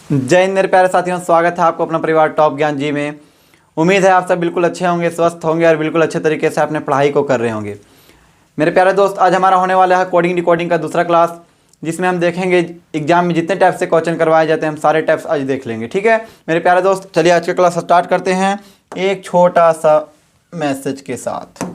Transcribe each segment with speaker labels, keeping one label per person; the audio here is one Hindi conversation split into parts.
Speaker 1: जय हिंद मेरे प्यारे साथियों, स्वागत है आपको अपना परिवार टॉप ज्ञान जी में। उम्मीद है आप सब बिल्कुल अच्छे होंगे, स्वस्थ होंगे और बिल्कुल अच्छे तरीके से अपने पढ़ाई को कर रहे होंगे। मेरे प्यारे दोस्त, आज हमारा होने वाला है कोडिंग डिकोडिंग का दूसरा क्लास, जिसमें हम देखेंगे एग्जाम में जितने टाइप से क्वेश्चन करवाए जाते हैं हम सारे टाइप्स आज देख लेंगे। ठीक है मेरे प्यारे दोस्त, चलिए आज का क्लास स्टार्ट करते हैं एक छोटा सा मैसेज के साथ।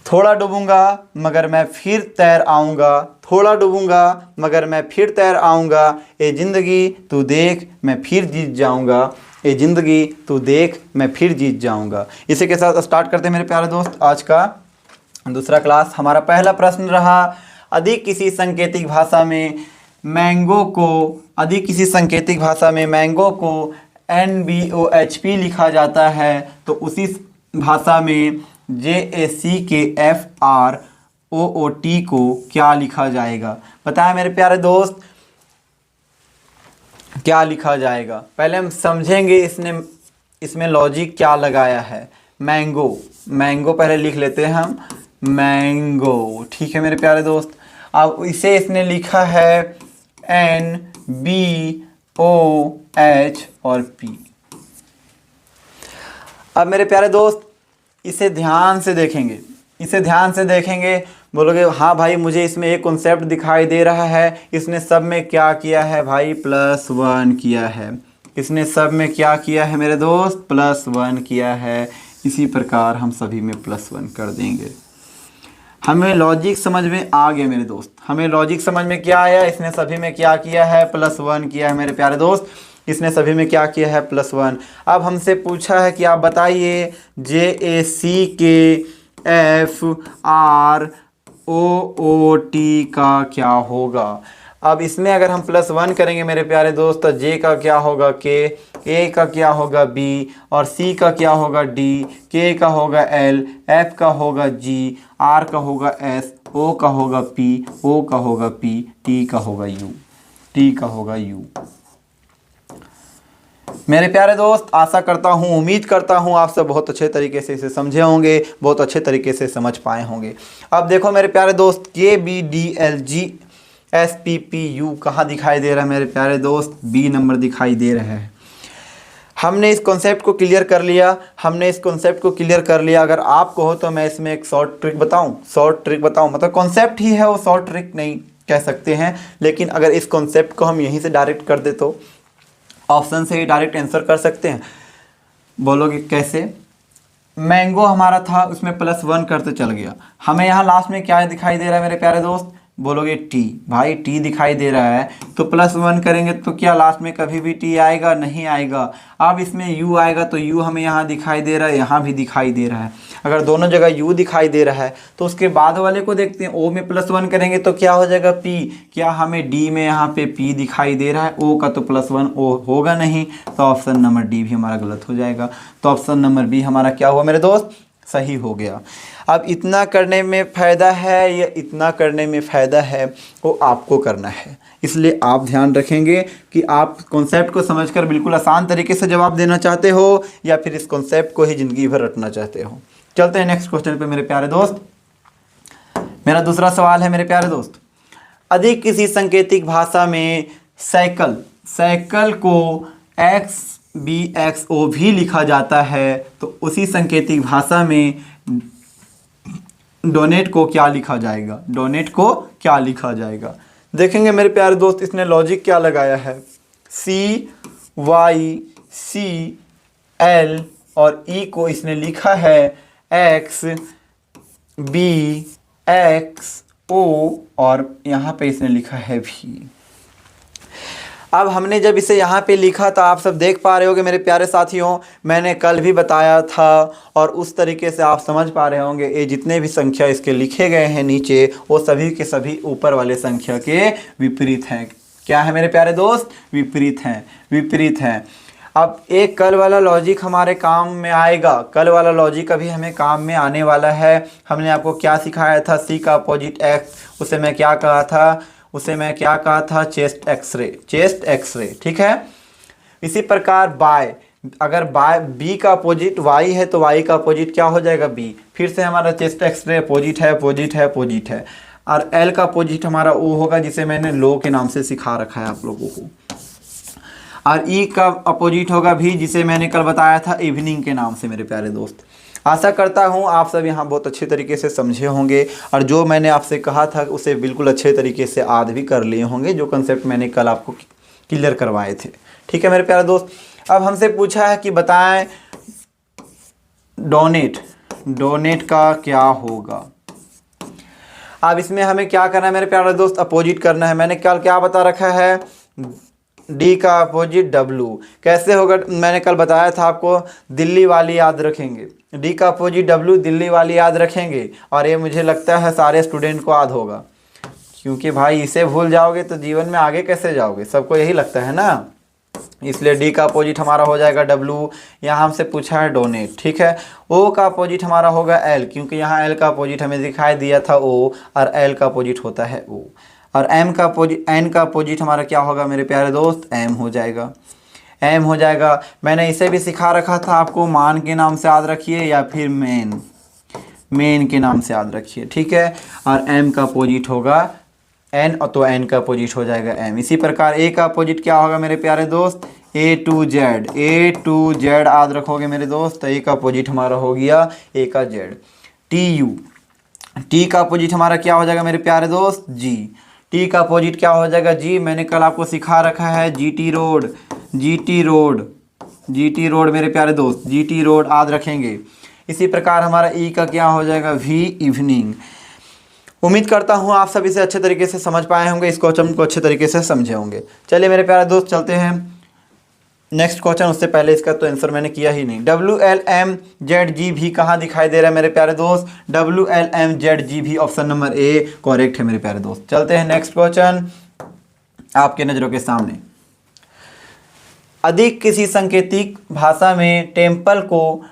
Speaker 1: थोड़ा डूबूंगा मगर मैं फिर तैर आऊँगा, थोड़ा डूबूंगा मगर मैं फिर तैर आऊँगा, ए ज़िंदगी तू देख मैं फिर जीत जाऊँगा, ए ज़िंदगी तू देख मैं फिर जीत जाऊँगा। इसी के साथ स्टार्ट करते हैं मेरे प्यारे दोस्त आज का दूसरा क्लास। हमारा पहला प्रश्न रहा, अधिक किसी सांकेतिक भाषा में मैंगो को NBOHP लिखा जाता है तो उसी भाषा में JACKFROOT को क्या लिखा जाएगा? बताएं मेरे प्यारे दोस्त, क्या लिखा जाएगा? पहले हम समझेंगे इसमें लॉजिक क्या लगाया है। मैंगो पहले लिख लेते हैं हम, मैंगो। ठीक है मेरे प्यारे दोस्त, अब इसे इसने लिखा है NBOH और P। अब मेरे प्यारे दोस्त इसे ध्यान से देखेंगे, बोलोगे हाँ भाई मुझे इसमें एक कॉन्सेप्ट दिखाई दे रहा है, इसने सब में क्या किया है भाई? +1 किया है। इसने सब में क्या किया है मेरे दोस्त? +1 किया है। इसी प्रकार हम सभी में +1 कर देंगे। हमें लॉजिक समझ में आ गया मेरे दोस्त, हमें लॉजिक समझ में क्या आया? इसने सभी में क्या किया है? +1 किया है मेरे प्यारे दोस्त, इसने सभी में क्या किया है? +1। अब हमसे पूछा है कि आप बताइए JACKFROOT का क्या होगा? अब इसमें अगर हम +1 करेंगे मेरे प्यारे दोस्त तो J का क्या होगा? K, A का क्या होगा? B और C का क्या होगा? D, K का होगा L, F का होगा G, R का होगा S, O का होगा P, O का होगा P, T का होगा U। मेरे प्यारे दोस्त, आशा करता हूँ, उम्मीद करता हूँ आप सब बहुत अच्छे तरीके से इसे समझे होंगे, बहुत अच्छे तरीके से समझ पाए होंगे। अब देखो मेरे प्यारे दोस्त, KBDLGSPPU कहाँ दिखाई दे रहा है मेरे प्यारे दोस्त? B नंबर दिखाई दे रहा है। हमने इस कॉन्सेप्ट को क्लियर कर लिया। अगर आपको हो तो मैं इसमें एक शॉर्ट ट्रिक बताऊं, मतलब कॉन्सेप्ट ही है वो, शॉर्ट ट्रिक नहीं कह सकते हैं, लेकिन अगर इस कॉन्सेप्ट को हम यहीं से डायरेक्ट कर दे तो ऑप्शन से ही डायरेक्ट आंसर कर सकते हैं। बोलोगे कैसे? मैंगो हमारा था, उसमें +1 करते चल गया, हमें यहाँ लास्ट में क्या दिखाई दे रहा है मेरे प्यारे दोस्त? बोलोगे T, भाई T दिखाई दे रहा है तो +1 करेंगे तो क्या लास्ट में कभी भी T आएगा? नहीं आएगा। अब इसमें U आएगा तो U हमें यहाँ दिखाई दे रहा है, यहाँ भी दिखाई दे रहा है। अगर दोनों जगह U दिखाई दे रहा है तो उसके बाद वाले को देखते हैं, O में +1 करेंगे तो क्या हो जाएगा? P। क्या हमें D में यहाँ पे P दिखाई दे रहा है? O का तो +1 O होगा नहीं, तो ऑप्शन नंबर D भी हमारा गलत हो जाएगा। तो ऑप्शन नंबर B हमारा क्या हुआ मेरे दोस्त? सही हो गया। अब इतना करने में फ़ायदा है या इतना करने में फ़ायदा है वो आपको करना है, इसलिए आप ध्यान रखेंगे कि आप कॉन्सेप्ट को समझकर बिल्कुल आसान तरीके से जवाब देना चाहते हो या फिर इस कॉन्सेप्ट को ही ज़िंदगी भर रटना चाहते हो। चलते हैं नेक्स्ट क्वेश्चन पे मेरे प्यारे दोस्त। मेरा दूसरा सवाल है मेरे प्यारे दोस्त, अधिक किसी सांकेतिक भाषा में साइकिल को XBXO भी लिखा जाता है तो उसी सांकेतिक भाषा में डोनेट को क्या लिखा जाएगा? देखेंगे मेरे प्यारे दोस्त, इसने लॉजिक क्या लगाया है? CYCL और E को इसने लिखा है XBXO और यहाँ पे इसने लिखा है V। अब हमने जब इसे यहाँ पे लिखा तो आप सब देख पा रहे होंगे मेरे प्यारे साथियों, मैंने कल भी बताया था और उस तरीके से आप समझ पा रहे होंगे, ये जितने भी संख्या इसके लिखे गए हैं नीचे वो सभी के सभी ऊपर वाले संख्या के विपरीत हैं। क्या है मेरे प्यारे दोस्त? विपरीत हैं। अब एक कल वाला लॉजिक हमारे काम में आएगा, कल वाला लॉजिक अभी हमें काम में आने वाला है। हमने आपको क्या सिखाया था? C का अपोजिट X, उसे मैं क्या कहा था? Chest x ray. ठीक है, इसी प्रकार बाय, अगर बाय बी का अपोजिट वाई है तो वाई का अपोजिट क्या हो जाएगा? बी। फिर से हमारा चेस्ट एक्सरे अपोजिट है और एल का अपोजिट हमारा ओ होगा, जिसे मैंने लो के नाम से सिखा रखा है आप लोगों को। और ई का अपोजिट होगा भी, जिसे मैंने कल बताया था इवनिंग के नाम से मेरे प्यारे दोस्त। आशा करता हूँ आप सब यहाँ बहुत अच्छे तरीके से समझे होंगे और जो मैंने आपसे कहा था उसे बिल्कुल अच्छे तरीके से याद भी कर लिए होंगे, जो कंसेप्ट मैंने कल आपको क्लियर करवाए थे। ठीक है मेरे प्यारे दोस्त। अब हमसे पूछा है कि बताएं डोनेट का क्या होगा। अब इसमें हमें क्या करना है मेरे प्यारे दोस्त, अपोजिट करना है। मैंने कल क्या बता रखा है, डी का अपोजिट डब्लू। कैसे होगा, मैंने कल बताया था आपको, दिल्ली वाली याद रखेंगे। डी का अपोजिट डब्लू, दिल्ली वाली याद रखेंगे। और ये मुझे लगता है सारे स्टूडेंट को याद होगा, क्योंकि भाई इसे भूल जाओगे तो जीवन में आगे कैसे जाओगे, सबको यही लगता है ना। इसलिए डी का अपोजिट हमारा हो जाएगा डब्लू। यहाँ हमसे पूछा है डोनेट, ठीक है। ओ का अपोजिट हमारा होगा एल, क्योंकि यहाँ एल का अपोजिट हमें दिखाई दिया था ओ, और एल का अपोजिट होता है ओ। और एम का अपोजिट, एन का अपोजिट हमारा क्या होगा मेरे प्यारे दोस्त, एम हो जाएगा। एम हो जाएगा। मैंने इसे भी सिखा रखा था आपको, मान के नाम से याद रखिए या फिर मेन के नाम से याद रखिए, ठीक है। और एम का अपोजिट होगा एन, तो एन का अपोजिट हो जाएगा एम। इसी प्रकार ए का अपोजिट क्या होगा मेरे प्यारे दोस्त, ए टू जेड याद रखोगे मेरे दोस्त। तो ए का अपोजिट हमारा हो गया ए का जेड। टी का अपोजिट हमारा क्या हो जाएगा मेरे प्यारे दोस्त, जी। टी का अपोजिट क्या हो जाएगा, जी। मैंने कल आपको सिखा रखा है जीटी रोड मेरे प्यारे दोस्त, जीटी रोड याद रखेंगे। इसी प्रकार हमारा ई का क्या हो जाएगा, वी इवनिंग। उम्मीद करता हूँ आप सब इसे अच्छे तरीके से समझ पाए होंगे, इस क्वेश्चन को अच्छे तरीके से समझे होंगे। चलिए मेरे प्यारे दोस्त चलते हैं नेक्स्ट क्वेश्चन। उससे पहले इसका तो आंसर मैंने किया ही नहीं। WLMZGV कहाँ दिखाई दे रहा है मेरे प्यारे दोस्त, WLMZGV option number A correct है मेरे प्यारे दोस्त। चलते हैं नेक्स्ट क्वेश्चन आपके नज़रों के सामने। अधिक किसी सांकेतिक भाषा में टेम्पल को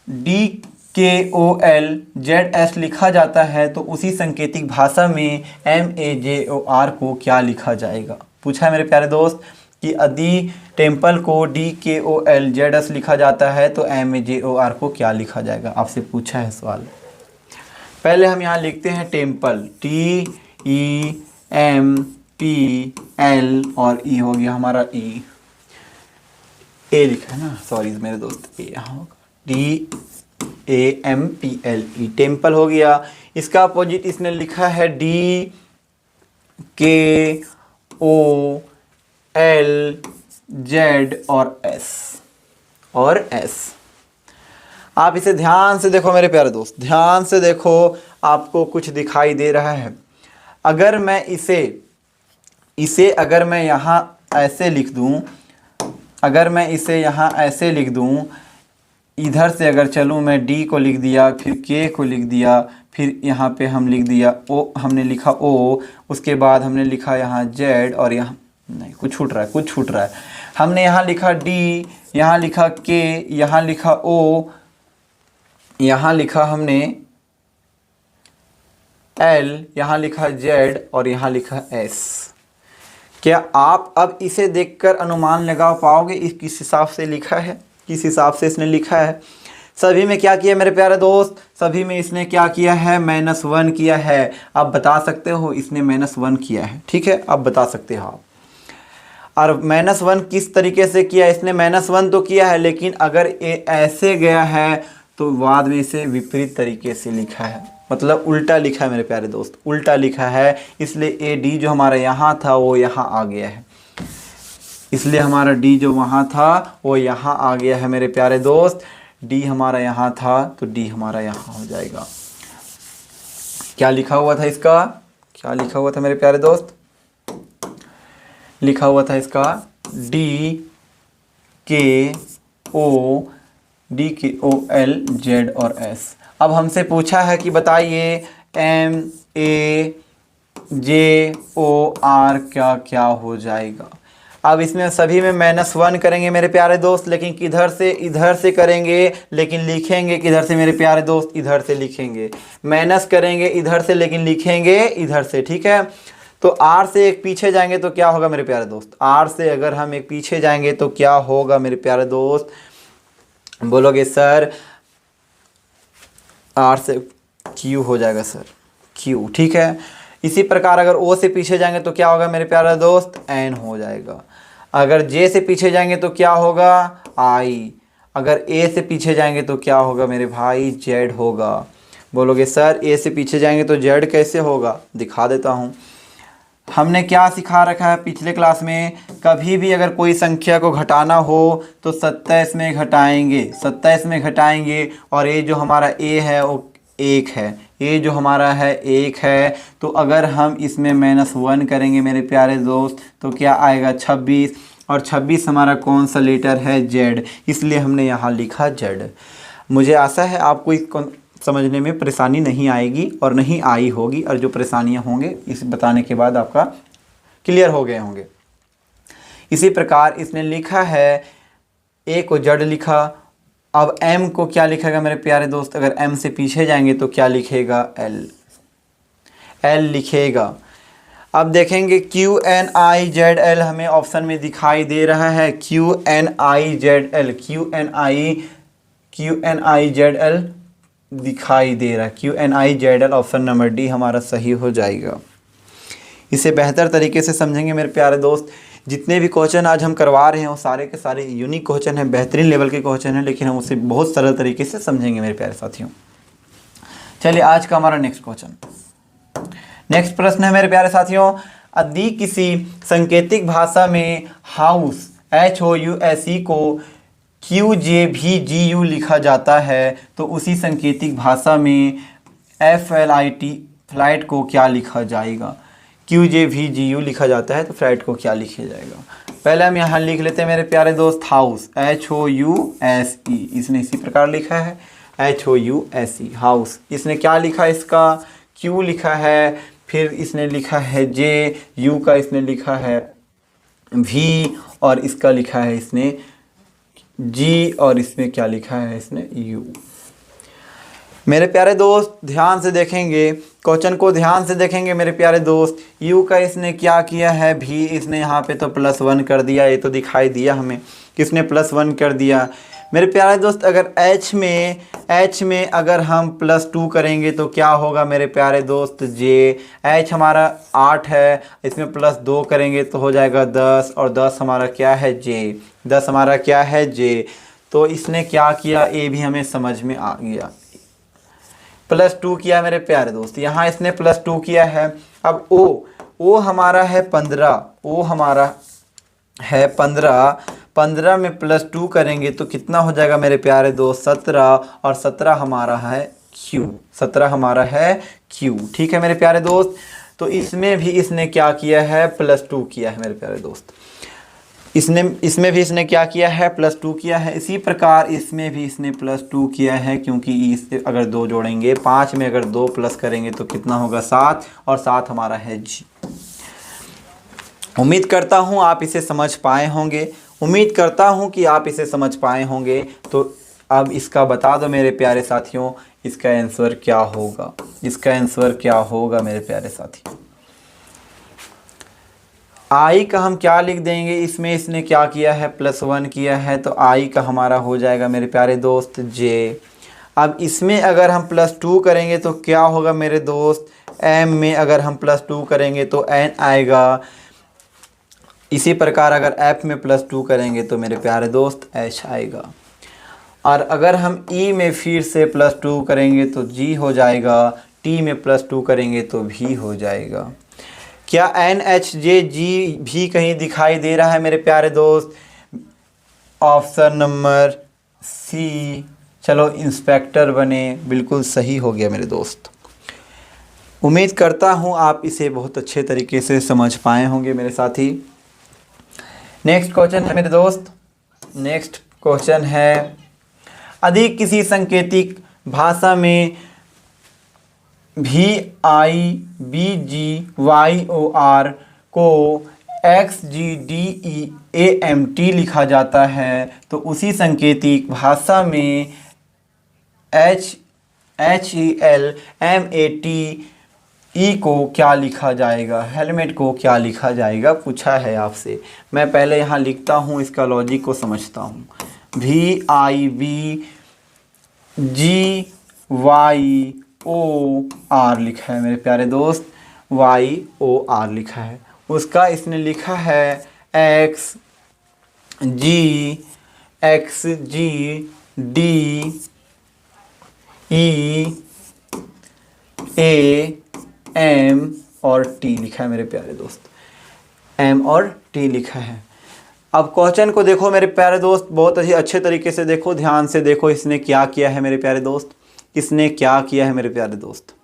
Speaker 1: DKOLZS लिखा जाता है तो उसी सांकेतिक भाषा में MAJOR को क्या लिखा जाएगा। पूछा है मेरे प्यारे दोस्त कि यदि टेम्पल को DKOLZS लिखा जाता है तो MAJOR को क्या लिखा जाएगा, आपसे पूछा है सवाल। पहले हम यहाँ लिखते हैं टेम्पल, TEMPL और ई हो गया हमारा ई, ए लिखा है ना, सॉरी मेरे दोस्त, ए यहाँ होगा DAMPLE, टेम्पल हो गया। इसका अपोजिट इसने लिखा है DKOLZ और S। आप इसे ध्यान से देखो मेरे प्यारे दोस्त, ध्यान से देखो, आपको कुछ दिखाई दे रहा है। अगर मैं इसे अगर मैं यहाँ ऐसे लिख दूँ, अगर मैं इसे यहाँ ऐसे लिख दूँ, इधर से अगर चलूँ मैं D को लिख दिया, फिर K को लिख दिया, फिर यहाँ पे हम लिख दिया O, हमने लिखा O, उसके बाद हमने लिखा यहाँ Z, और यहाँ नहीं, कुछ छूट रहा है। हमने यहाँ लिखा D, यहाँ लिखा K, यहाँ लिखा O, यहाँ लिखा हमने L, यहाँ लिखा Z और यहाँ लिखा S। क्या आप अब इसे देखकर अनुमान लगा पाओगे इस किस हिसाब से लिखा है, किस हिसाब से इसने लिखा है। सभी में क्या किया मेरे प्यारे दोस्त, सभी में इसने क्या किया है, -1 किया है। आप बता सकते हो इसने -1 किया है, ठीक है, आप बता सकते हो आप। और -1 किस तरीके से किया, इसने -1 तो किया है, लेकिन अगर ये ऐसे गया है तो बाद में इसे विपरीत तरीके से लिखा है, मतलब उल्टा लिखा है मेरे प्यारे दोस्त, उल्टा लिखा है। इसलिए AD जो हमारा यहाँ था वो यहाँ आ गया है, इसलिए हमारा D जो वहाँ था वो यहाँ आ गया है मेरे प्यारे दोस्त। D हमारा यहाँ था तो D हमारा यहाँ हो जाएगा। क्या लिखा हुआ था इसका, क्या लिखा हुआ था मेरे प्यारे दोस्त, लिखा हुआ था इसका DKOLZ और S। अब हमसे पूछा है कि बताइए MAJOR क्या क्या हो जाएगा। अब इसमें सभी में -1 करेंगे मेरे प्यारे दोस्त, लेकिन किधर से, इधर से करेंगे, लेकिन लिखेंगे किधर से मेरे प्यारे दोस्त, इधर से लिखेंगे। माइनस करेंगे इधर से, लेकिन लिखेंगे इधर से, ठीक है। तो R से एक पीछे जाएंगे तो क्या होगा मेरे प्यारे दोस्त, R से अगर हम एक पीछे जाएंगे तो क्या होगा मेरे प्यारे दोस्त, बोलोगे सर R से Q हो जाएगा सर, Q, ठीक है। इसी प्रकार अगर O से पीछे जाएंगे तो क्या होगा मेरे प्यारे दोस्त, N हो जाएगा। अगर जे से पीछे जाएंगे तो क्या होगा, आई। अगर ए से पीछे जाएंगे तो क्या होगा मेरे भाई, जेड होगा। बोलोगे सर ए से पीछे जाएंगे तो जेड कैसे होगा, दिखा देता हूँ। हमने क्या सिखा रखा है पिछले क्लास में, कभी भी अगर कोई संख्या को घटाना हो तो 27 में घटाएंगे, 27 में घटाएंगे, और ये जो हमारा ए है वो 1 है, ये जो हमारा है 1 है। तो अगर हम इसमें -1 करेंगे मेरे प्यारे दोस्त तो क्या आएगा, 26, और 26 हमारा कौन सा लेटर है, जेड, इसलिए हमने यहाँ लिखा जेड। मुझे आशा है आपको इसको समझने में परेशानी नहीं आएगी और नहीं आई होगी, और जो परेशानियां होंगे इस बताने के बाद आपका क्लियर हो गए होंगे। इसी प्रकार इसने लिखा है ए को जेड लिखा। अब एम को क्या लिखेगा मेरे प्यारे दोस्त, अगर एम से पीछे जाएंगे तो क्या लिखेगा, एल, एल लिखेगा। अब देखेंगे Q N I Z L हमें ऑप्शन में दिखाई दे रहा है, Q N I Z L, Q N I Z L दिखाई दे रहा है, Q N I Z L, option number D हमारा सही हो जाएगा। इसे बेहतर तरीके से समझेंगे मेरे प्यारे दोस्त। जितने भी क्वेश्चन आज हम करवा रहे हैं वो सारे के सारे यूनिक क्वेश्चन हैं, बेहतरीन लेवल के क्वेश्चन हैं, लेकिन हम उसे बहुत सरल तरीके से समझेंगे मेरे प्यारे साथियों। चलिए आज का हमारा नेक्स्ट क्वेश्चन, नेक्स्ट प्रश्न है मेरे प्यारे साथियों, यदि किसी सांकेतिक भाषा में हाउस HOUSE को QJVGU लिखा जाता है तो उसी सांकेतिक भाषा में FLIT फ्लाइट को क्या लिखा जाएगा। QJVGU लिखा जाता है तो फ्लाइट को क्या लिखा जाएगा। पहले हम यहाँ लिख लेते हैं मेरे प्यारे दोस्त, हाउस HOUSE, इसने इसी प्रकार लिखा है HOUSE हाउस। इसने क्या लिखा, इसका Q लिखा है, फिर इसने लिखा है J, U का इसने लिखा है V, और इसका लिखा है इसने G, और इसमें क्या लिखा है इसने U। मेरे प्यारे दोस्त ध्यान से देखेंगे क्वेश्चन को, ध्यान से देखेंगे मेरे प्यारे दोस्त। U का इसने क्या किया है, V, इसने यहाँ पे तो +1 कर दिया, ये तो दिखाई दिया हमें किसने +1 कर दिया। मेरे प्यारे दोस्त अगर H में अगर हम +2 करेंगे तो क्या होगा मेरे प्यारे दोस्त, J, H हमारा 8 है, इसमें +2 करेंगे तो हो जाएगा 10, और 10 हमारा क्या है, J, 10 हमारा क्या है, J। तो इसने क्या किया, ये भी हमें समझ में आ गया, +2 किया मेरे प्यारे दोस्त, यहाँ इसने +2 किया है। अब O हमारा है 15, O हमारा है 15 में +2 करेंगे तो कितना हो जाएगा मेरे प्यारे दोस्त, 17, और 17 हमारा है Q, 17 हमारा है Q। ठीक है मेरे प्यारे दोस्त, तो इसमें भी इसने क्या किया है, +2 किया है मेरे प्यारे दोस्त। इसमें भी इसने क्या किया है, +2 किया है। इसी प्रकार इसमें भी इसने +2 किया है, क्योंकि इससे अगर 2 जोड़ेंगे, 5 में अगर 2 प्लस करेंगे तो कितना होगा, 7, और 7 हमारा है G। उम्मीद करता हूँ आप इसे समझ पाए होंगे, उम्मीद करता हूँ कि आप इसे समझ पाए होंगे। तो अब इसका बता दो मेरे प्यारे साथियों, इसका आंसर क्या होगा, इसका आंसर क्या होगा मेरे प्यारे साथियों। आई का हम क्या लिख देंगे, इसमें इसने क्या किया है, +1 किया है, तो आई का हमारा हो जाएगा मेरे प्यारे दोस्त J। अब इसमें अगर हम +2 करेंगे तो क्या होगा मेरे दोस्त, M में अगर हम +2 करेंगे तो N आएगा। इसी प्रकार अगर F में +2 करेंगे तो मेरे प्यारे दोस्त H आएगा, और अगर हम E में फिर से +2 करेंगे तो G हो जाएगा, T में +2 करेंगे तो V हो जाएगा। क्या NHJG भी कहीं दिखाई दे रहा है मेरे प्यारे दोस्त, ऑप्शन नंबर C। चलो इंस्पेक्टर बने, बिल्कुल सही हो गया मेरे दोस्त। उम्मीद करता हूँ आप इसे बहुत अच्छे तरीके से समझ पाए होंगे मेरे साथी। नेक्स्ट क्वेश्चन है मेरे दोस्त, नेक्स्ट क्वेश्चन है, यदि किसी सांकेतिक भाषा में VIBGYOR को XGDEAMT लिखा जाता है तो उसी सांकेतिक भाषा में HELMATE को क्या लिखा जाएगा, हेलमेट को क्या लिखा जाएगा, पूछा है आपसे। मैं पहले यहाँ लिखता हूँ, इसका लॉजिक को समझता हूँ। VIBGYOR लिखा है मेरे प्यारे दोस्त, YOR लिखा है, उसका इसने लिखा है G X G D E A M और T लिखा है मेरे प्यारे दोस्त, M और T लिखा है। अब क्वेश्चन को देखो मेरे प्यारे दोस्त, बहुत ही अच्छे तरीके से देखो, ध्यान से देखो इसने क्या किया है मेरे प्यारे दोस्त, इसने क्या किया है मेरे प्यारे दोस्त।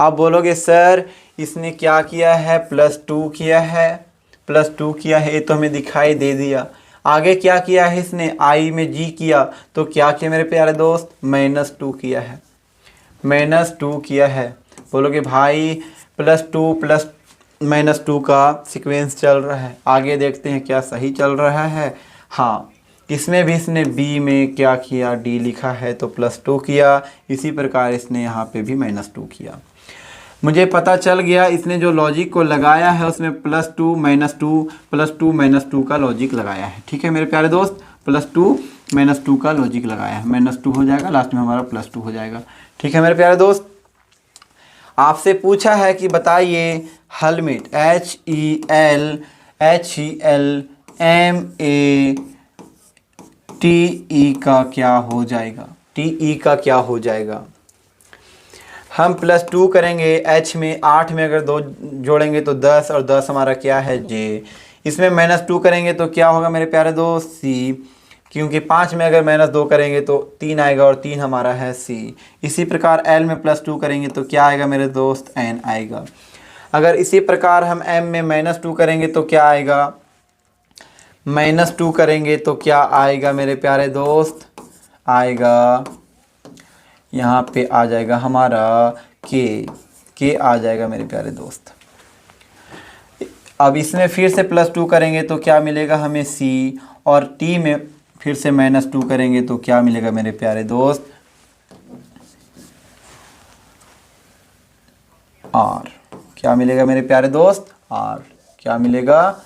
Speaker 1: आप बोलोगे सर इसने क्या किया है, +2 किया है, +2 किया है, ये तो हमें दिखाई दे दिया। आगे क्या किया है इसने, I में G किया, तो क्या किया मेरे प्यारे दोस्त, -2 किया है, -2 किया है। बोलोगे भाई +2 प्लस -2 का सीक्वेंस चल रहा है, आगे देखते हैं क्या सही चल रहा है। हाँ, इसमें भी इसने B में क्या किया, D लिखा है तो +2 किया, इसी प्रकार इसने यहाँ पे भी -2 किया। मुझे पता चल गया इसने जो लॉजिक को लगाया है उसमें +2 -2 +2 -2 का लॉजिक लगाया है। ठीक है मेरे प्यारे दोस्त, +2 -2 का लॉजिक लगाया है, -2 हो जाएगा, लास्ट में हमारा +2 हो जाएगा। ठीक है मेरे प्यारे दोस्त, आपसे पूछा है कि बताइए हेलमेट HELMATE का क्या हो जाएगा, TE का क्या हो जाएगा। हम +2 करेंगे, H में 8 में अगर 2 जोड़ेंगे तो 10 और 10 हमारा क्या है J। इसमें -2 करेंगे तो क्या होगा मेरे प्यारे दोस्त C, क्योंकि 5 में अगर -2 करेंगे तो 3 आएगा और 3 हमारा है C। इसी प्रकार L में +2 करेंगे तो क्या आएगा मेरे दोस्त, N आएगा। अगर इसी प्रकार हम M में -2 करेंगे तो क्या आएगा, -2 करेंगे तो क्या आएगा मेरे प्यारे दोस्त, आएगा यहाँ पे आ जाएगा हमारा K आ जाएगा मेरे प्यारे दोस्त। अब इसमें फिर से +2 करेंगे तो क्या मिलेगा हमें C, और T में फिर से -2 करेंगे तो क्या मिलेगा मेरे प्यारे दोस्त, R। क्या मिलेगा मेरे प्यारे दोस्त, R। क्या मिलेगा,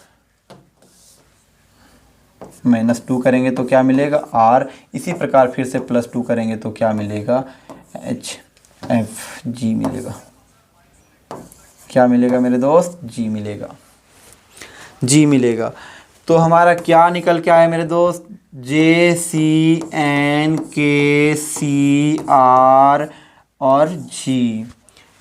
Speaker 1: -2 करेंगे तो क्या मिलेगा R। इसी प्रकार फिर से +2 करेंगे तो क्या मिलेगा, HFG मिलेगा। क्या मिलेगा मेरे दोस्त, G मिलेगा, G मिलेगा। तो हमारा क्या निकल के आया मेरे दोस्त, JCNKCR और G।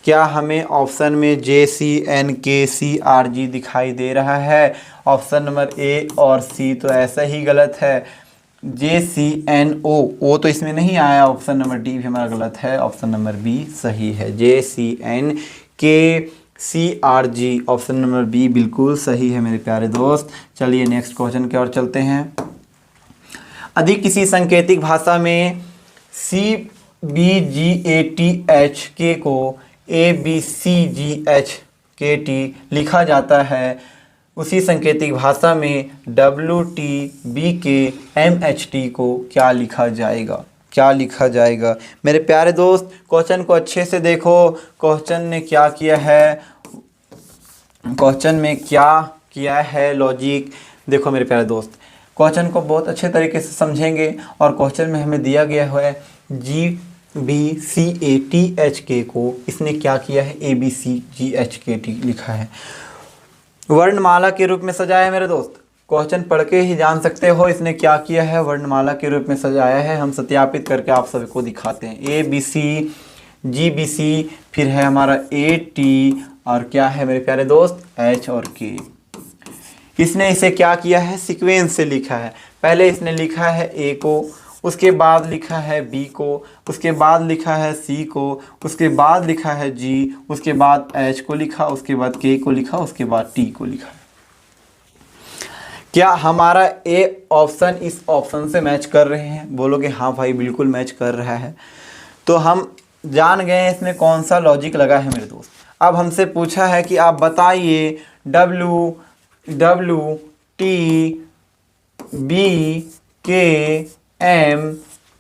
Speaker 1: क्या हमें ऑप्शन में JCNKCRG दिखाई दे रहा है। ऑप्शन नंबर A और C तो ऐसा ही गलत है। JCNO तो इसमें नहीं आया, ऑप्शन नंबर D भी हमारा गलत है, ऑप्शन नंबर B सही है। JCNKCRG ऑप्शन नंबर B बिल्कुल सही है मेरे प्यारे दोस्त। चलिए नेक्स्ट क्वेश्चन की ओर चलते हैं। अधिक किसी सांकेतिक भाषा में CBGATHK को ABCGHKT लिखा जाता है, उसी सांकेतिक भाषा में WTBKMHT को क्या लिखा जाएगा, क्या लिखा जाएगा मेरे प्यारे दोस्त। क्वेश्चन को अच्छे से देखो, क्वेश्चन ने क्या किया है, क्वेश्चन में क्या किया है लॉजिक देखो मेरे प्यारे दोस्त। क्वेश्चन को बहुत अच्छे तरीके से समझेंगे और क्वेश्चन में हमें दिया गया है GBCATHK को इसने क्या किया है, ABCGHKT लिखा है, वर्णमाला के रूप में सजाया है मेरे दोस्त। क्वेश्चन पढ़ के ही जान सकते हो इसने क्या किया है, वर्णमाला के रूप में सजाया है। हम सत्यापित करके आप सभी को दिखाते हैं। ABC GBC फिर है हमारा AT और क्या है मेरे प्यारे दोस्त H और K। इसने इसे क्या किया है, सीक्वेंस से लिखा है। पहले इसने लिखा है A को, उसके बाद लिखा है B को, उसके बाद लिखा है C को, उसके बाद लिखा है G, उसके बाद H को लिखा, उसके बाद K को लिखा, उसके बाद T को लिखा। क्या हमारा A ऑप्शन इस ऑप्शन से मैच कर रहे हैं? बोलोगे हाँ भाई बिल्कुल मैच कर रहा है। तो हम जान गए हैं इसमें कौन सा लॉजिक लगा है मेरे दोस्त। अब हमसे पूछा है कि आप बताइए WTBKM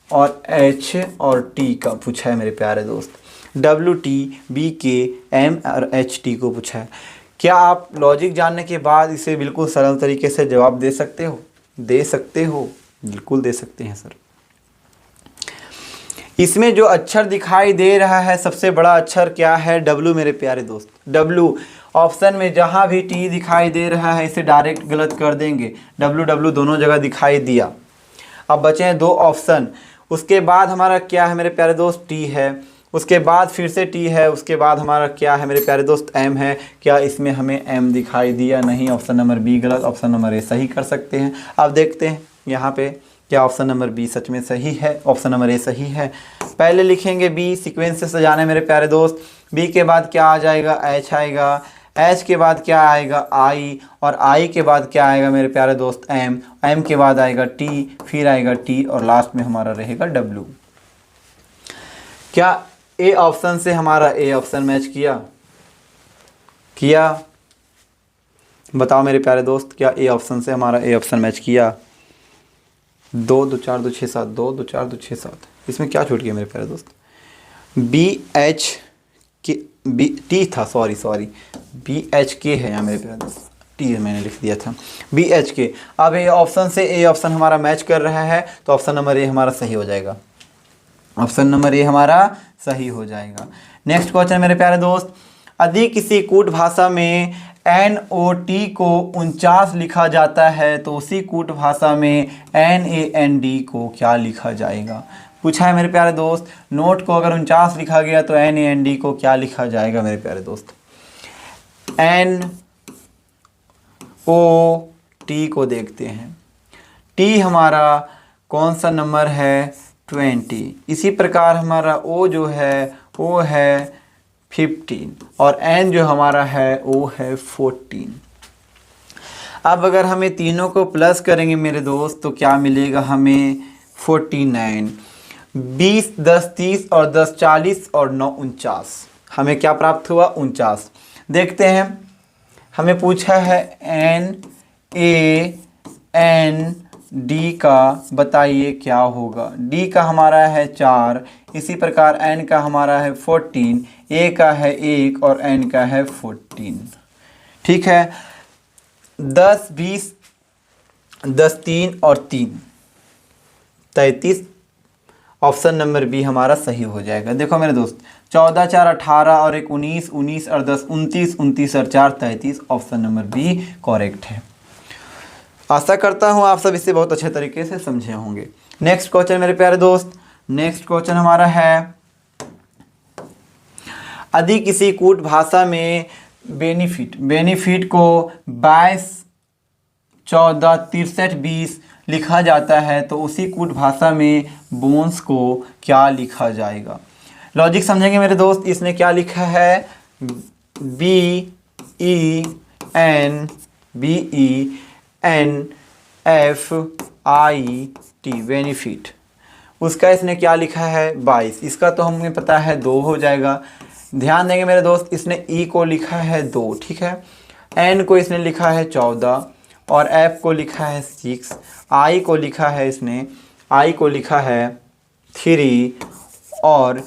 Speaker 1: और H और T का पूछा है मेरे प्यारे दोस्त। WTBKM और HT को पूछा है। क्या आप लॉजिक जानने के बाद इसे बिल्कुल सरल तरीके से जवाब दे सकते हो? दे सकते हो, बिल्कुल दे सकते हैं सर। इसमें जो अक्षर दिखाई दे रहा है सबसे बड़ा अक्षर क्या है? W मेरे प्यारे दोस्त, W। ऑप्शन में जहाँ भी टी दिखाई दे रहा है इसे डायरेक्ट गलत कर देंगे, डब्ल्यू डब्ल्यू दोनों जगह दिखाई दिया। अब बचे हैं 2 ऑप्शन। उसके बाद हमारा क्या है मेरे प्यारे दोस्त, टी है, उसके बाद फिर से टी है, उसके बाद हमारा क्या है मेरे प्यारे दोस्त, एम है। क्या इसमें हमें एम दिखाई दिया? नहीं, ऑप्शन नंबर बी गलत, ऑप्शन नंबर ए सही कर सकते हैं। अब देखते हैं यहाँ पे क्या ऑप्शन नंबर बी सच में सही है, ऑप्शन नंबर ए सही है। पहले लिखेंगे बी, सीक्वेंस से सजाना है मेरे प्यारे दोस्त। बी के बाद क्या आ जाएगा, एच आएगा, एच के बाद क्या आएगा, आई, और आई के बाद क्या आएगा मेरे प्यारे दोस्त, एम, एम के बाद आएगा टी, फिर आएगा टी, और लास्ट में हमारा रहेगा डब्ल्यू। क्या ए ऑप्शन से हमारा ए ऑप्शन मैच किया? बताओ मेरे प्यारे दोस्त, क्या ए ऑप्शन से हमारा ए ऑप्शन मैच किया? 2 2 4 2 6 7, 2 2 4 2 6 7, इसमें क्या छूट गया मेरे प्यारे दोस्त? बी एच के, बी टी था, सॉरी बी एच के है यहाँ मेरे प्यारे दोस्त, टी मैंने लिख दिया था, बी एच के। अब ए ऑप्शन से ए ऑप्शन हमारा मैच कर रहा है तो ऑप्शन नंबर ए हमारा सही हो जाएगा, ऑप्शन नंबर ए हमारा सही हो जाएगा। नेक्स्ट क्वेश्चन मेरे प्यारे दोस्त, यदि किसी कूट भाषा में NOT को 49 लिखा जाता है तो उसी कूट भाषा में NAND को क्या लिखा जाएगा? पूछा है मेरे प्यारे दोस्त, नोट को अगर 49 लिखा गया तो NAND को क्या लिखा जाएगा मेरे प्यारे दोस्त? NOT को देखते हैं, T हमारा कौन सा नंबर है, 20। इसी प्रकार हमारा O जो है वो है 15, और N जो हमारा है वो है 14। अब अगर हमें तीनों को प्लस करेंगे मेरे दोस्त तो क्या मिलेगा हमें, 49। 20 10 30 और 10 40 और 9 49, हमें क्या प्राप्त हुआ, 49। देखते हैं, हमें पूछा है NAND का बताइए क्या होगा। D का हमारा है 4, इसी प्रकार N का हमारा है 14, A का है 1 और N का है 14। ठीक है, 10 20 10 3 और 3 33, ऑप्शन नंबर बी हमारा सही हो जाएगा। देखो मेरे दोस्त, 14 4 18 और 1 19, 19 और 10 29, 29 और 4 33, ऑप्शन नंबर बी करेक्ट है। आशा करता हूँ आप सब इसे बहुत अच्छे तरीके से समझे होंगे। नेक्स्ट क्वेश्चन मेरे प्यारे दोस्त, नेक्स्ट क्वेश्चन हमारा है, यदि किसी कूट भाषा में बेनिफिट को 22 14 63 20 लिखा जाता है तो उसी कूट भाषा में बोन्स को क्या लिखा जाएगा? लॉजिक समझेंगे मेरे दोस्त। इसने क्या लिखा है, BENFIT, बेनिफिट। उसका इसने क्या लिखा है, 22। इसका तो हमें पता है 2 हो जाएगा। ध्यान देंगे मेरे दोस्त, इसने ई को लिखा है 2, ठीक है। एन को इसने लिखा है 14 और एफ को लिखा है 6। आई को लिखा है इसने, आई को लिखा है 3 और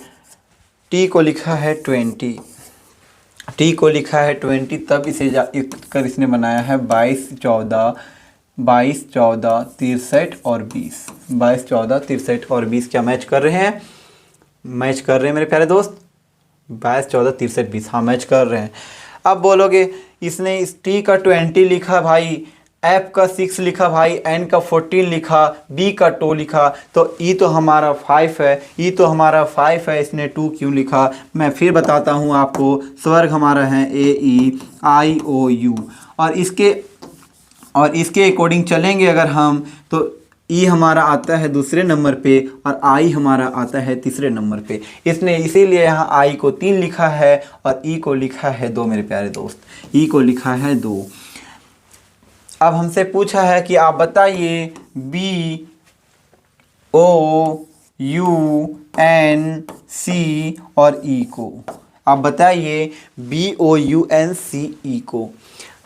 Speaker 1: टी को लिखा है 20। टी को लिखा है 20, तब इसे कर इसने बनाया है 22 14 63 और 20। 22 14 63 और 20 क्या मैच कर रहे हैं? मैच कर रहे हैं मेरे प्यारे दोस्त। 22 14 63 20, हाँ मैच कर रहे हैं। अब बोलोगे इसने इस टी का 20 लिखा भाई, एफ का 6 लिखा भाई, एन का 14 लिखा, बी का 2 लिखा, तो ई तो हमारा 5 है, ई तो हमारा 5 है, इसने 2 क्यों लिखा? मैं फिर बताता हूँ आपको। स्वर्ग हमारा है AEIOU, और इसके अकॉर्डिंग चलेंगे अगर हम तो ई हमारा आता है दूसरे नंबर पे और आई हमारा आता है तीसरे नंबर पे। इसने इसीलिए यहाँ आई को 3 लिखा है और ई को लिखा है 2 मेरे प्यारे दोस्त, ई को लिखा है 2। अब हमसे पूछा है कि आप बताइए BOUNC और ई को, आप बताइए BOUNCE को।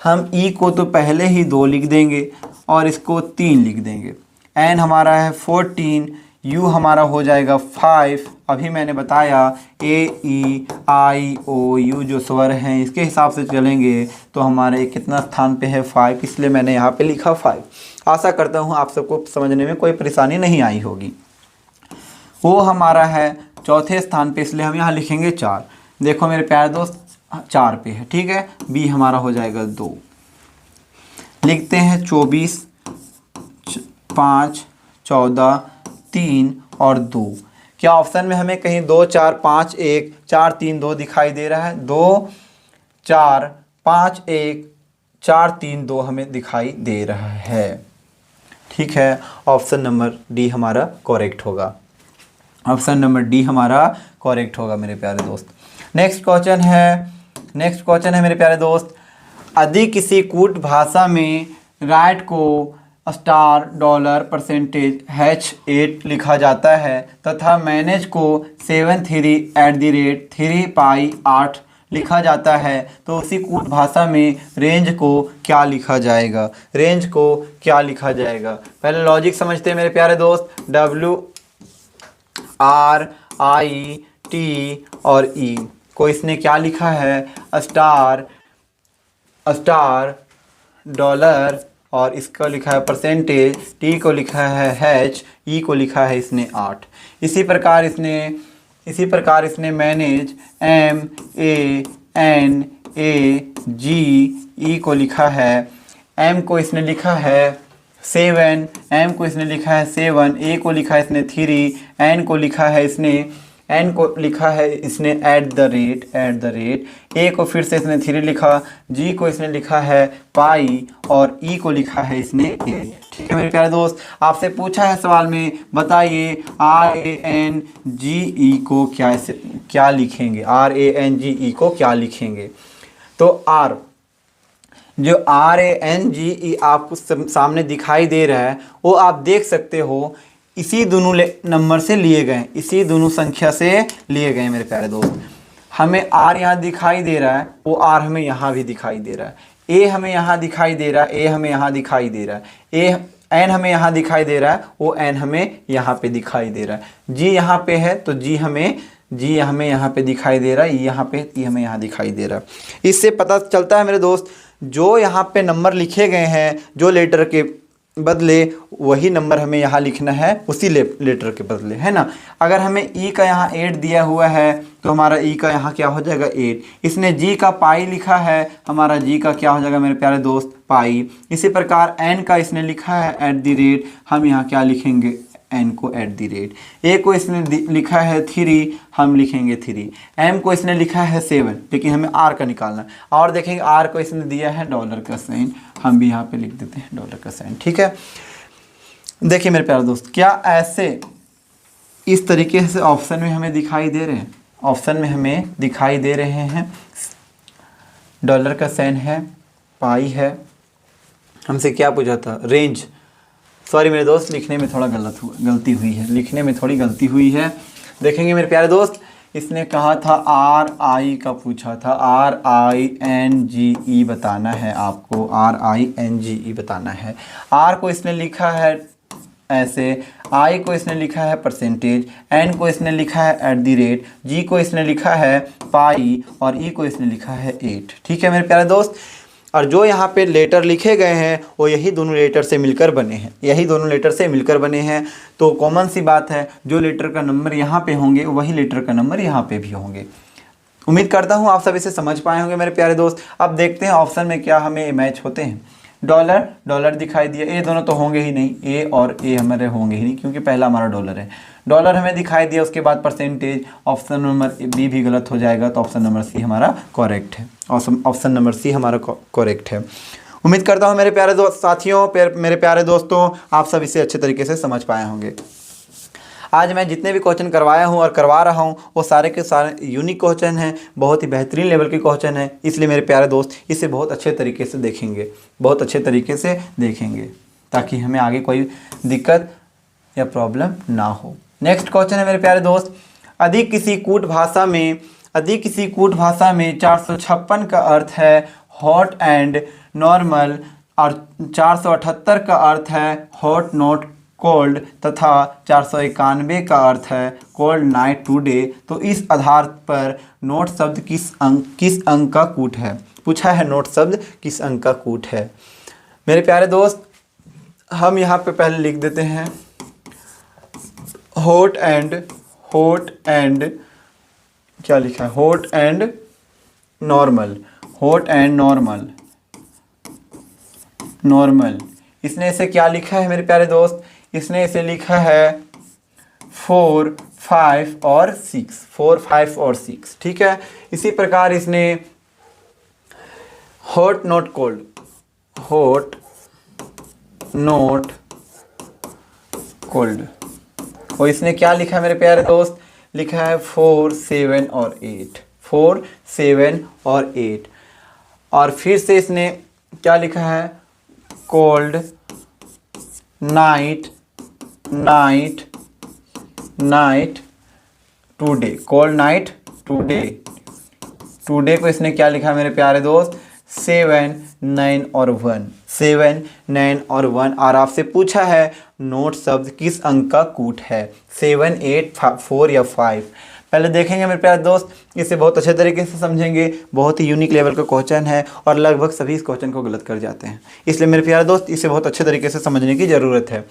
Speaker 1: हम ई को तो पहले ही 2 लिख देंगे और इसको 3 लिख देंगे। एन हमारा है 14, यू हमारा हो जाएगा 5। अभी मैंने बताया AEIOU जो स्वर हैं इसके हिसाब से चलेंगे तो हमारे कितना स्थान पे है 5, इसलिए मैंने यहाँ पे लिखा 5। आशा करता हूँ आप सबको समझने में कोई परेशानी नहीं आई होगी। वो हमारा है चौथे स्थान पे, इसलिए हम यहाँ लिखेंगे 4। देखो मेरे प्यारे दोस्त, 4 पे है, ठीक है। बी हमारा हो जाएगा 2। लिखते हैं 24, 5, 14, 3 और 2। क्या ऑप्शन में हमें कहीं 2, 4, 5, 1, 4, 3, 2 दिखाई दे रहा है? 2, 4, 5, 1, 4, 3, 2 हमें दिखाई दे रहा है, ठीक है। ऑप्शन नंबर डी हमारा करेक्ट होगा। ऑप्शन नंबर डी हमारा करेक्ट होगा मेरे प्यारे दोस्त। नेक्स्ट क्वेश्चन है मेरे प्यारे दोस्त, यदि किसी कूट भाषा में राइट को स्टार डॉलर परसेंटेज H8 लिखा जाता है तथा मैनेज को 73 पाई 8 लिखा जाता है, तो उसी कूट भाषा में रेंज को क्या लिखा जाएगा? रेंज को क्या लिखा जाएगा? पहले लॉजिक समझते हैं मेरे प्यारे दोस्त। WRIT और E को इसने क्या लिखा है? स्टार डॉलर, और इसको लिखा है परसेंटेज, T को लिखा है H, E को लिखा है इसने 8। इसी प्रकार इसने मैनेज MANAGE को लिखा है, M को इसने लिखा है 7, M को इसने लिखा है 7, A को लिखा है इसने 3, N को लिखा है इसने एट द रेट, A को फिर से इसने 3 लिखा, G को इसने लिखा है पाई और E को लिखा है इसने 8। ठीक है मेरे प्यारे दोस्त, आपसे पूछा है सवाल में, बताइए RANGE को क्या लिखेंगे? RANGE को क्या लिखेंगे? तो जो RANGE आपको सामने दिखाई दे रहा है वो आप देख सकते हो इसी दोनों नंबर से लिए गए, इसी दोनों संख्या से लिए गए मेरे प्यारे दोस्त। हमें R यहाँ दिखाई दे रहा है, वो R हमें यहाँ भी दिखाई दे रहा है, A हमें यहाँ दिखाई दे रहा है, A हमें यहाँ दिखाई दे रहा है, N हमें यहाँ दिखाई दे रहा है, वो N हमें यहाँ पे दिखाई दे रहा है, G यहाँ पे है तो G हमें यहाँ पे दिखाई दे रहा है, यहाँ पे E हमें यहाँ दिखाई दे रहा है। इससे पता चलता है मेरे दोस्त, जो यहाँ पे नंबर लिखे गए हैं, जो लेटर के बदले वही नंबर हमें यहाँ लिखना है, उसी लेटर के बदले, है ना। अगर हमें E का यहाँ 8 दिया हुआ है तो हमारा E का यहाँ क्या हो जाएगा? 8। इसने G का पाई लिखा है, हमारा G का क्या हो जाएगा मेरे प्यारे दोस्त? पाई। इसी प्रकार N का इसने लिखा है एट द रेट, हम यहाँ क्या लिखेंगे? N को एट द रेट। A को इसने लिखा है 3, हम लिखेंगे 3। M को इसने लिखा है 7, लेकिन हमें R का निकालना है। और देखेंगे R को इसने दिया है डॉलर का साइन, हम भी यहाँ पे लिख देते हैं डॉलर का साइन, ठीक है। देखिए मेरे प्यारे दोस्त, क्या ऐसे इस तरीके से ऑप्शन में हमें दिखाई दे रहे हैं? ऑप्शन में हमें दिखाई दे रहे हैं डॉलर का साइन है, पाई है, हमसे क्या पूछा था? रेंज। सॉरी मेरे दोस्त, लिखने में थोड़ा गलती हुई है, लिखने में थोड़ी गलती हुई है। देखेंगे मेरे प्यारे दोस्त, इसने कहा था RI का पूछा था, RINGE बताना है आपको, RINGE बताना है। R को इसने लिखा है ऐसे, I को इसने लिखा है परसेंटेज, N को इसने लिखा है एट द रेट, G को इसने लिखा है पाई और E को इसने लिखा है 8। ठीक है मेरे प्यारे दोस्त, और जो यहाँ पे लेटर लिखे गए हैं वो यही दोनों लेटर से मिलकर बने हैं, तो कॉमन सी बात है, जो लेटर का नंबर यहाँ पे होंगे वही लेटर का नंबर यहाँ पे भी होंगे। उम्मीद करता हूँ आप सब इसे समझ पाए होंगे मेरे प्यारे दोस्त। अब देखते हैं ऑप्शन में क्या हमें मैच होते हैं। डॉलर दिखाई दिया, ये दोनों तो होंगे ही नहीं, ए और ए हमारे होंगे ही नहीं, क्योंकि पहला हमारा डॉलर है। डॉलर हमें दिखाई दिया, उसके बाद परसेंटेज, ऑप्शन नंबर बी भी गलत हो जाएगा, तो ऑप्शन नंबर सी हमारा करेक्ट है। ऑप्शन नंबर सी हमारा करेक्ट है। उम्मीद करता हूँ मेरे प्यारे दोस्त साथियों, मेरे प्यारे दोस्तों, आप सब इसे अच्छे तरीके से समझ पाए होंगे। आज मैं जितने भी क्वेश्चन करवाया हूँ और करवा रहा हूँ वो सारे के सारे यूनिक क्वेश्चन हैं, बहुत ही बेहतरीन लेवल के क्वेश्चन हैं, इसलिए मेरे प्यारे दोस्त इसे बहुत अच्छे तरीके से देखेंगे, ताकि हमें आगे कोई दिक्कत या प्रॉब्लम ना हो। नेक्स्ट क्वेश्चन है मेरे प्यारे दोस्त, यदि किसी कूट भाषा में 456 का अर्थ है हॉट एंड नॉर्मल और 478 का अर्थ है हॉट नॉट कोल्ड तथा 491 का अर्थ है कोल्ड नाइट टुडे, तो इस आधार पर नोट शब्द किस अंक का कूट है? पूछा है नोट शब्द किस अंक का कूट है। मेरे प्यारे दोस्त, हम यहाँ पे पहले लिख देते हैं हॉट एंड क्या लिखा है? Hot and normal, hot and normal, normal. इसने इसे क्या लिखा है मेरे प्यारे दोस्त, इसने इसे लिखा है 4, 5 और 6, 4, 5 और 6, ठीक है। इसी प्रकार इसने hot not cold, hot not cold, और इसने क्या लिखा है मेरे प्यारे दोस्त, लिखा है 4, 7 और 8, 4, 7 और 8। और फिर से इसने क्या लिखा है, cold night, night, night today, cold night today, today को इसने क्या लिखा है मेरे प्यारे दोस्त, 7, 9 और 1, 7, 9 और 1। और आपसे पूछा है नोट शब्द किस अंक का कूट है, 7, 8, 4 या 5। पहले देखेंगे मेरे प्यारे दोस्त, इसे बहुत अच्छे तरीके से समझेंगे। बहुत ही यूनिक लेवल का क्वेश्चन है और लगभग सभी इस क्वेश्चन को गलत कर जाते हैं, इसलिए मेरे प्यारे दोस्त इसे बहुत अच्छे तरीके से समझने की ज़रूरत है।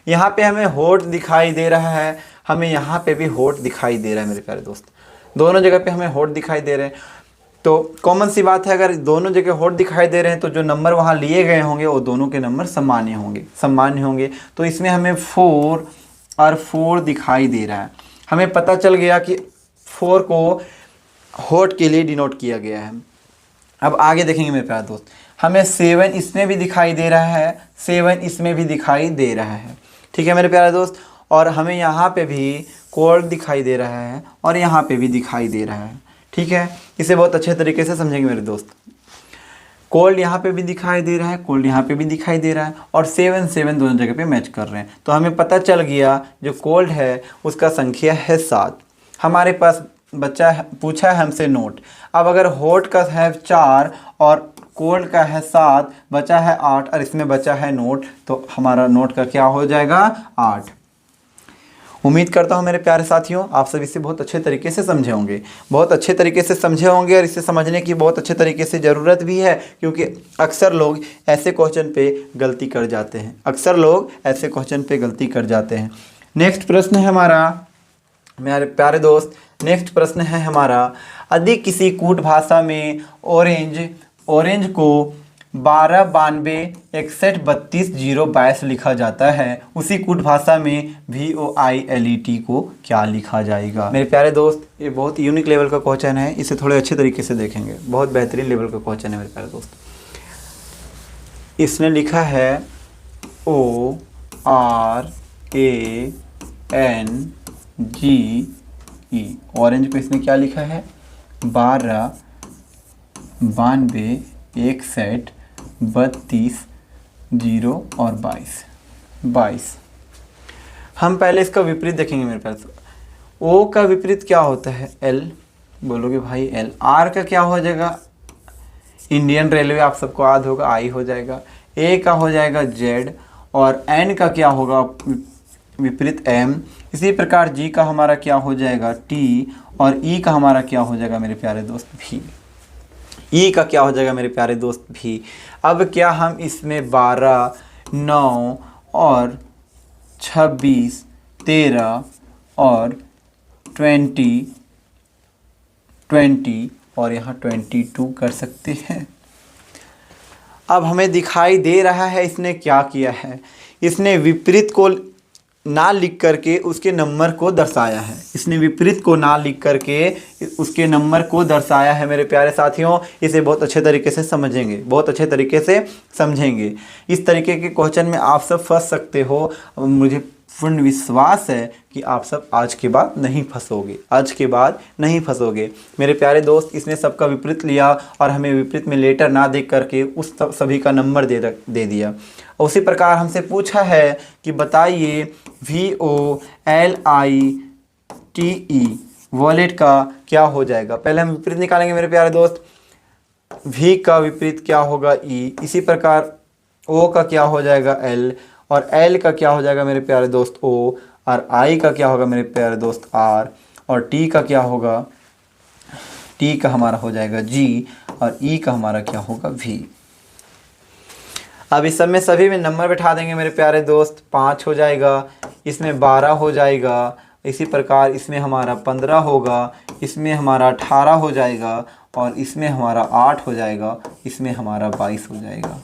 Speaker 1: यहाँ पे हमें हॉट दिखाई दे रहा है, हमें यहाँ पे भी हॉट दिखाई दे रहा है मेरे प्यारे दोस्त, दोनों जगह पे हमें हॉट दिखाई दे रहे हैं। तो कॉमन सी बात है, अगर दोनों जगह हॉट दिखाई दे रहे हैं तो जो नंबर वहाँ लिए गए होंगे वो दोनों के नंबर सामान्य होंगे, सामान्य होंगे। तो इसमें हमें 4 और 4 दिखाई दे रहा है। हमें पता चल गया कि 4 को हॉट के लिए डिनोट किया गया है। अब आगे देखेंगे मेरे प्यारे दोस्त, हमें 7 इसमें भी दिखाई दे रहा है, 7 इसमें भी दिखाई दे रहा है, ठीक है मेरे प्यारे दोस्त। और हमें यहाँ पे भी कोल्ड दिखाई दे रहा है और यहाँ पे भी दिखाई दे रहा है, ठीक है। इसे बहुत अच्छे तरीके से समझेंगे मेरे दोस्त। कोल्ड यहाँ पे भी दिखाई दे रहा है, कोल्ड यहाँ पे भी दिखाई दे रहा है, और 7, 7 दोनों जगह पे मैच कर रहे हैं। तो हमें पता चल गया जो कोल्ड है उसका संख्या है 7। हमारे पास बच्चा पूछा है हमसे नोट। अब अगर हॉट का है 4 और कोल्ड का है 7, बचा है 8 और इसमें बचा है नोट, तो हमारा नोट का क्या हो जाएगा, 8। उम्मीद करता हूँ मेरे प्यारे साथियों आप सब इसे बहुत अच्छे तरीके से समझे होंगे, बहुत अच्छे तरीके से समझे होंगे। और इसे समझने की बहुत अच्छे तरीके से ज़रूरत भी है, क्योंकि अक्सर लोग ऐसे क्वेश्चन पे गलती कर जाते हैं, अक्सर लोग ऐसे क्वेश्चन पे गलती कर जाते हैं। नेक्स्ट प्रश्न है हमारा मेरे प्यारे दोस्त, नेक्स्ट प्रश्न है हमारा, यदि किसी कूट भाषा में ऑरेंज को 12, 92, 61, 32, 0, 22 लिखा जाता है, उसी कूट भाषा में VOILET को क्या लिखा जाएगा। मेरे प्यारे दोस्त ये बहुत यूनिक लेवल का क्वेश्चन है, इसे थोड़े अच्छे तरीके से देखेंगे। बहुत बेहतरीन लेवल का क्वेश्चन है मेरे प्यारे दोस्त। इसने लिखा है ORANGE, ऑरेंज को इसने क्या लिखा है, 12, 92, 61, 32, 0 और 22। हम पहले इसका विपरीत देखेंगे मेरे पास। ओ का विपरीत क्या होता है, एल, बोलोगे भाई एल। आर का क्या हो जाएगा, इंडियन रेलवे आप सबको याद होगा, आई हो जाएगा। ए का हो जाएगा जेड, और एन का क्या होगा विपरीत एम। इसी प्रकार जी का हमारा क्या हो जाएगा टी, और ई का हमारा क्या हो जाएगा मेरे प्यारे दोस्त भी। ई का क्या हो जाएगा मेरे प्यारे दोस्त भी। अब क्या हम इसमें 12, 9 और 26, 13 और 20 और यहाँ 22 कर सकते हैं। अब हमें दिखाई दे रहा है इसने क्या किया है, इसने विपरीत को ना लिख करके उसके नंबर को दर्शाया है। इसने विपरीत को ना लिख करके उसके नंबर को दर्शाया है मेरे प्यारे साथियों। इसे बहुत अच्छे तरीके से समझेंगे, बहुत अच्छे तरीके से समझेंगे। इस तरीके के क्वेश्चन में आप सब फंस सकते हो। मुझे पूर्ण विश्वास है कि आप सब आज के बाद नहीं फंसोगे, आज के बाद नहीं फंसोगे मेरे प्यारे दोस्त। इसने सबका विपरीत लिया और हमें विपरीत में लेटर ना देख करके उस सभी का नंबर दे दिया। उसी प्रकार हमसे पूछा है कि बताइए VOLITE वॉलेट का क्या हो जाएगा। पहले हम विपरीत निकालेंगे मेरे प्यारे दोस्त। V का विपरीत क्या होगा, E। इसी प्रकार O का क्या हो जाएगा, L, और L का क्या हो जाएगा मेरे प्यारे दोस्त, O, और I का क्या होगा मेरे प्यारे दोस्त, R, और T का क्या होगा, T का हमारा हो जाएगा G, और E का हमारा क्या होगा, V। अब इस सब में सभी में नंबर बैठा देंगे मेरे प्यारे दोस्त। 5 हो जाएगा, इसमें 12 हो जाएगा, इसी प्रकार इसमें हमारा 15 होगा, इसमें हमारा 18 हो जाएगा, और इसमें हमारा 8 हो जाएगा, इसमें हमारा 22 हो जाएगा।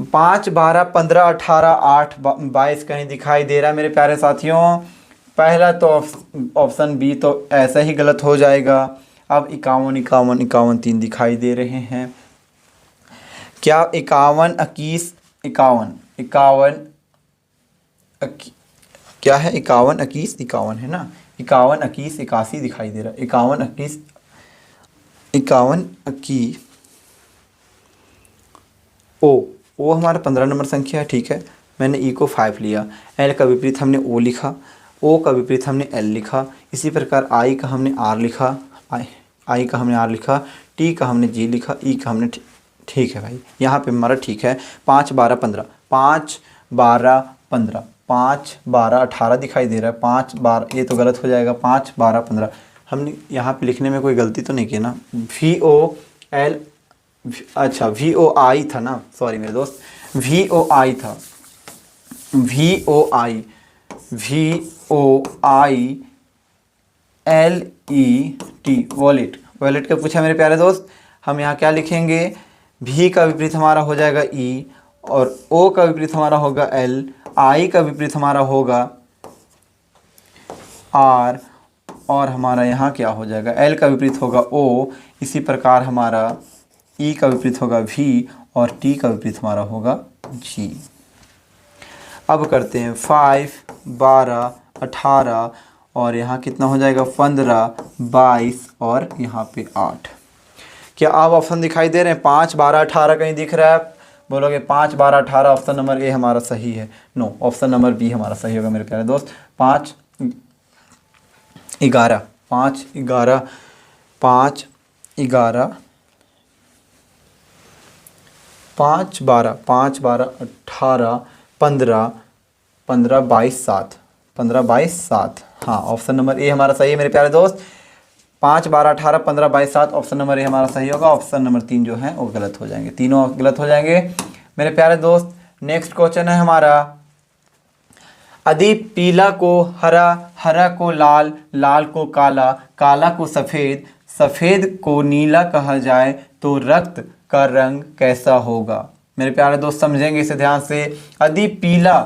Speaker 1: 5, 12, 15, 18, 8, 22 कहीं दिखाई दे रहा है मेरे प्यारे साथियों? पहला तो ऑप्शन बी तो ऐसा ही गलत हो जाएगा। अब 51, 51, 51 3 दिखाई दे रहे हैं। क्या 51, 21, 51, 51 क्या है? 51, 21, 51 है ना? 51, 21, 81 दिखाई दे रहा है। 51, 21, 51, 21 ओ हमारा 15 नंबर संख्या है, ठीक है। मैंने ई को 5 लिया, एल का विपरीत हमने ओ लिखा, ओ का विपरीत हमने एल लिखा। इसी प्रकार आई का हमने आर लिखा, आई का हमने आर लिखा, टी का हमने जी लिखा, ई का हमने ठीक है भाई, यहाँ पे हमारा ठीक है। 5, 12, 15, 5, 12, 15, 5, 12, 18 दिखाई दे रहा है। 5, 12 ये तो गलत हो जाएगा। 5, 12, 15 हमने यहाँ पे लिखने में कोई गलती तो नहीं की ना? VOL, अच्छा VOI था ना, सॉरी मेरे दोस्त, VOI था, VOI LET, वॉलेट। वॉलेट का पूछा मेरे प्यारे दोस्त, हम यहाँ क्या लिखेंगे? V का विपरीत हमारा हो जाएगा E, और O का विपरीत हमारा होगा L, I का विपरीत हमारा होगा R, और हमारा यहाँ क्या हो जाएगा? L का विपरीत होगा O। इसी प्रकार हमारा E का विपरीत होगा V, और T का विपरीत हमारा होगा G। अब करते हैं 5, 12, 18 और यहाँ कितना हो जाएगा? 15, 22 और यहाँ पे 8। क्या आप ऑप्शन दिखाई दे रहे हैं? 5, 12, 18 कहीं दिख रहा है? बोलोगे 5, 12, 18 ऑप्शन नंबर ए हमारा सही है। नो, ऑप्शन नंबर बी हमारा सही होगा मेरे प्यारे दोस्त। 5, 11, 5, 11, 5, 11, 5, 12, 5, 12, 18, 15, 15, 22, 7, 15, 22, 7। हाँ, ऑप्शन नंबर ए हमारा सही है मेरे प्यारे दोस्त। 5, 12, 18, 15, 22, 7 ऑप्शन नंबर ए हमारा सही होगा। ऑप्शन नंबर 3 जो है वो गलत हो जाएंगे, तीनों गलत हो जाएंगे मेरे प्यारे दोस्त। नेक्स्ट क्वेश्चन है हमारा, यदि पीला को हरा, हरा को लाल, लाल को काला, काला को सफ़ेद, सफ़ेद को नीला कहा जाए तो रक्त का रंग कैसा होगा? मेरे प्यारे दोस्त समझेंगे इसे ध्यान से। यदि पीला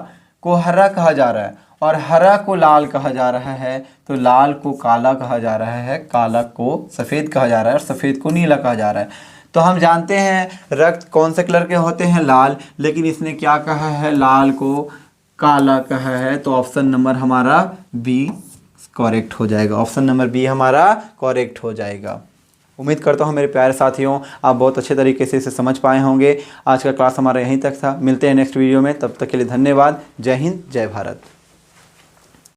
Speaker 1: को हरा कहा जा रहा है और हरा को लाल कहा जा रहा है, तो लाल को काला कहा जा रहा है, काला को सफ़ेद कहा जा रहा है और सफ़ेद को नीला कहा जा रहा है। तो हम जानते हैं रक्त कौन से कलर के होते हैं? लाल। लेकिन इसने क्या कहा है? लाल को काला कहा है। तो ऑप्शन नंबर हमारा बी करेक्ट हो जाएगा। ऑप्शन नंबर बी हमारा करेक्ट हो जाएगा। उम्मीद करता हूँ मेरे प्यारे साथियों आप बहुत अच्छे तरीके से इसे समझ पाए होंगे। आज का क्लास हमारा यहीं तक था। मिलते हैं नेक्स्ट वीडियो में, तब तक के लिए धन्यवाद। जय हिंद, जय भारत।